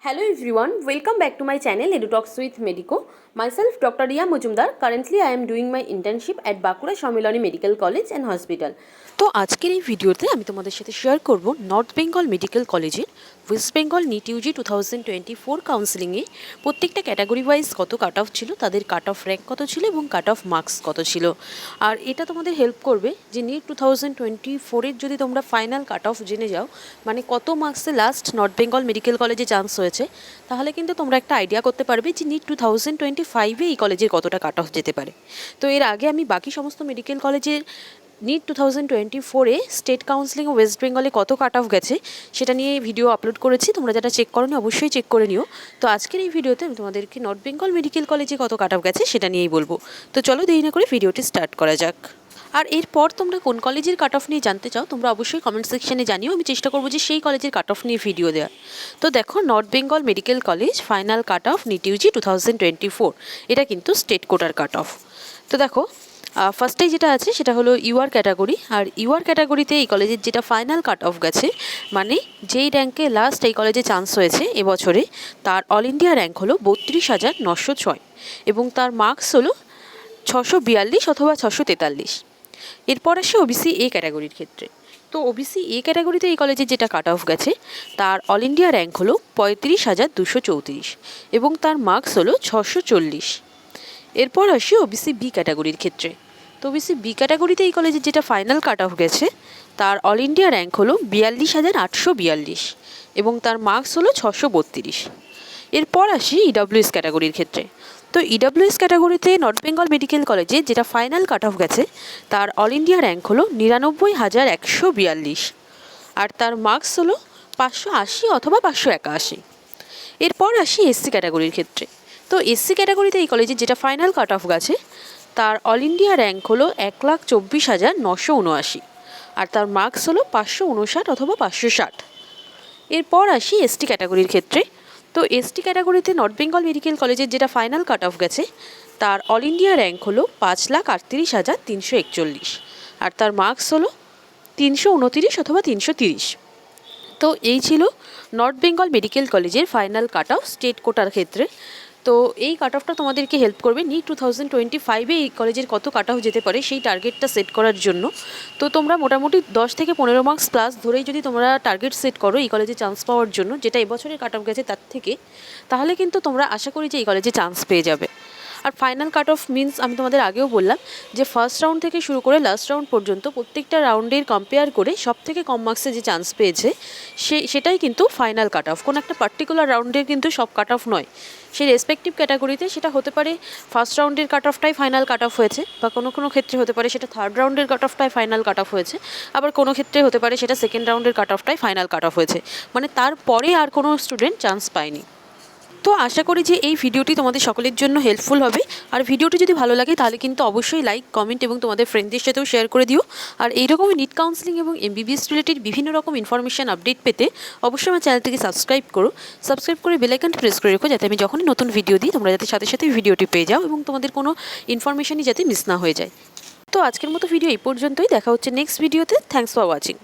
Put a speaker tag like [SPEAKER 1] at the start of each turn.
[SPEAKER 1] Hello everyone, welcome back to my channel EduTalks with Medico. Myself Dr. Riya Mujumdar. Currently I am doing my internship at Bakura Shomilani Medical College and Hospital. তো আজকের এই ভিডিওতে আমি তোমাদের সাথে share করব north Bengal medical কলেজের West Bengal NEET UG 2024 কাউন্সেলিংয়ে প্রত্যেকটা ক্যাটাগরি ওয়াইজ কত কাট অফ ছিল, তাদের কাট অফ র্যাঙ্ক কত ছিল এবং কাট অফ মার্কস কত ছিল। আর এটা তোমাদের হেল্প করবে যে নিট 2024-এর যদি তোমরা ফাইনাল কাট অফ জেনে যাও, মানে কত মার্কসে লাস্ট নর্থ বেঙ্গল মেডিকেল কলেজে চান্স হয়েছে, তাহলে কিন্তু তোমরা একটা আইডিয়া করতে পারবে যে নিট 2025-এ এই কলেজের কতটা কাট অফ যেতে পারে। তো এর আগে আমি বাকি সমস্ত মেডিকেল কলেজের নিট 2024-এ স্টেট কাউন্সিলিং ওয়েস্ট বেঙ্গলে কত কাট অফ গেছে সেটা নিয়ে ভিডিও আপলোড করেছি, তোমরা যারা চেক করোনি অবশ্যই চেক করে নিও। তো আজকের এই ভিডিওতে আমি তোমাদেরকে নর্থ বেঙ্গল মেডিকেল কলেজে কত কাট অফ গেছে সেটা নিয়েই বলবো। তো চলো দেরি না করে ভিডিওটি স্টার্ট করা যাক। আর এরপর তোমরা কোন কলেজের কাট অফ নিয়ে জানতে চাও তোমরা অবশ্যই কমেন্ট সেকশনে জানিও, আমি চেষ্টা করবো যে সেই কলেজের কাট অফ নিয়ে ভিডিও দেওয়ার। তো দেখো, North Bengal Medical College final cut off NEET UG 2024, এটা কিন্তু স্টেট কোটার কাট অফ। তো দেখো, ফার্স্টেই যেটা আছে সেটা হলো ইউআর ক্যাটাগরি। আর ইউআর ক্যাটাগরিতে এই কলেজের যেটা ফাইনাল কাট অফ গেছে, মানে যেই র্যাঙ্কে লাস্ট এই কলেজে চান্স হয়েছে এবছরে, তার অল ইন্ডিয়া র্যাঙ্ক হলো 32,906 এবং তার মার্কস হলো 642 অথবা 643। এরপর আসে ওবিসি এ ক্যাটাগরির ক্ষেত্রে। তো ওবিসি এ ক্যাটাগরিতে এই কলেজের যেটা কাট অফ গেছে, তার অল ইন্ডিয়া র্যাঙ্ক হলো 35,234 এবং তার মার্কস হলো 640। এরপর আসি ওবিসি বি ক্যাটাগরির ক্ষেত্রে। তো ওবিসি বি ক্যাটাগরিতে এই কলেজের যেটা ফাইনাল কাট অফ গেছে, তার অল ইন্ডিয়া র্যাঙ্ক হলো 42,842 এবং তার মার্কস হলো 632। এরপর আসি ইডব্লিউএস ক্যাটাগরির ক্ষেত্রে। তো ইডব্লিউএস ক্যাটাগরিতে নর্থ বেঙ্গল মেডিকেল কলেজে যেটা ফাইনাল কাট অফ গেছে, তার অল ইন্ডিয়া র্যাঙ্ক হলো 99,142 আর তার মার্কস হলো 580 অথবা 581। এরপর আসি এসসি ক্যাটাগরির ক্ষেত্রে। তো এসসি ক্যাটাগরিতে এই কলেজের যেটা ফাইনাল কাট অফ গেছে, তার অল ইন্ডিয়া র্যাঙ্ক হলো 1,24,979 আর তার মার্কস হলো 559 অথবা 560। এরপর আসি এসটি ক্যাটাগরির ক্ষেত্রে। তো এসটি ক্যাটাগরিতে নর্থ বেঙ্গল মেডিকেল কলেজের যেটা ফাইনাল কাট অফ গেছে, তার অল ইন্ডিয়া র্যাঙ্ক হলো 5,38,341 আর তার মার্কস হলো 329 অথবা 330। তো এই ছিল নর্থ বেঙ্গল মেডিকেল কলেজের ফাইনাল কাট অফ স্টেট কোটার ক্ষেত্রে। তো এই কাট অফটা তোমাদেরকে হেল্প করবে নিট 2025-এ এই কলেজের কত কাট অফ যেতে পারে সেই টার্গেটটা সেট করার জন্য। তো তোমরা মোটামুটি 10 থেকে 15 মার্কস প্লাস ধরেই যদি তোমরা টার্গেট সেট করো এই কলেজে চান্স পাওয়ার জন্য, যেটা এবছরের কাট অফ গেছে তার থেকে, তাহলে কিন্তু তোমরা আশা করি যে এই কলেজে চান্স পেয়ে যাবে। আর ফাইনাল কাট অফ মিনস আমি তোমাদের আগেও বললাম যে ফার্স্ট রাউন্ড থেকে শুরু করে লাস্ট রাউন্ড পর্যন্ত প্রত্যেকটা রাউন্ডের কম্পেয়ার করে সব থেকে কম মার্কসে যে চান্স পেয়েছে সেটাই কিন্তু ফাইনাল কাট অফ। কোনো একটা পার্টিকুলার রাউন্ডের কিন্তু সব কাট অফ নয়, সেই রেসপেক্টিভ ক্যাটাগরিতে সেটা হতে পারে ফার্স্ট রাউন্ডের কাট অফটাই ফাইনাল কাট অফ হয়েছে, বা কোনো কোনো ক্ষেত্রে হতে পারে সেটা থার্ড রাউন্ডের কাট অফটাই ফাইনাল কাট অফ হয়েছে, আবার কোনো ক্ষেত্রে হতে পারে সেটা সেকেন্ড রাউন্ডের কাট অফটাই ফাইনাল কাট অফ হয়েছে, মানে তারপরে আর কোনো স্টুডেন্ট চান্স পায়নি। তো আশা করি যে এই ভিডিওটি তোমাদের সকলের জন্য হেল্পফুল হবে। আর ভিডিওটি যদি ভালো লাগে তাহলে কিন্তু অবশ্যই লাইক, কমেন্ট এবং তোমাদের ফ্রেন্ডদের সাথেও শেয়ার করে দিও। আর এইরকমই নিট কাউন্সিলিং এবং এমবিবিএস রিলেটেড বিভিন্ন রকম ইনফরমেশান আপডেট পেতে অবশ্যই আমার চ্যানেলটিকে সাবস্ক্রাইব করো। সাবস্ক্রাইব করে বেল আইকনটি প্রেস করে রেখো, যাতে আমি যখনই নতুন ভিডিও দিই তোমরা যাতে সাথে সাথে ভিডিওটি পেয়ে যাও এবং তোমাদের কোনো ইনফরমেশানই যাতে মিস না হয়ে যায়। তো আজকের মতো ভিডিও এই পর্যন্তই, দেখা হচ্ছে নেক্সট ভিডিওতে। Thanks for watching.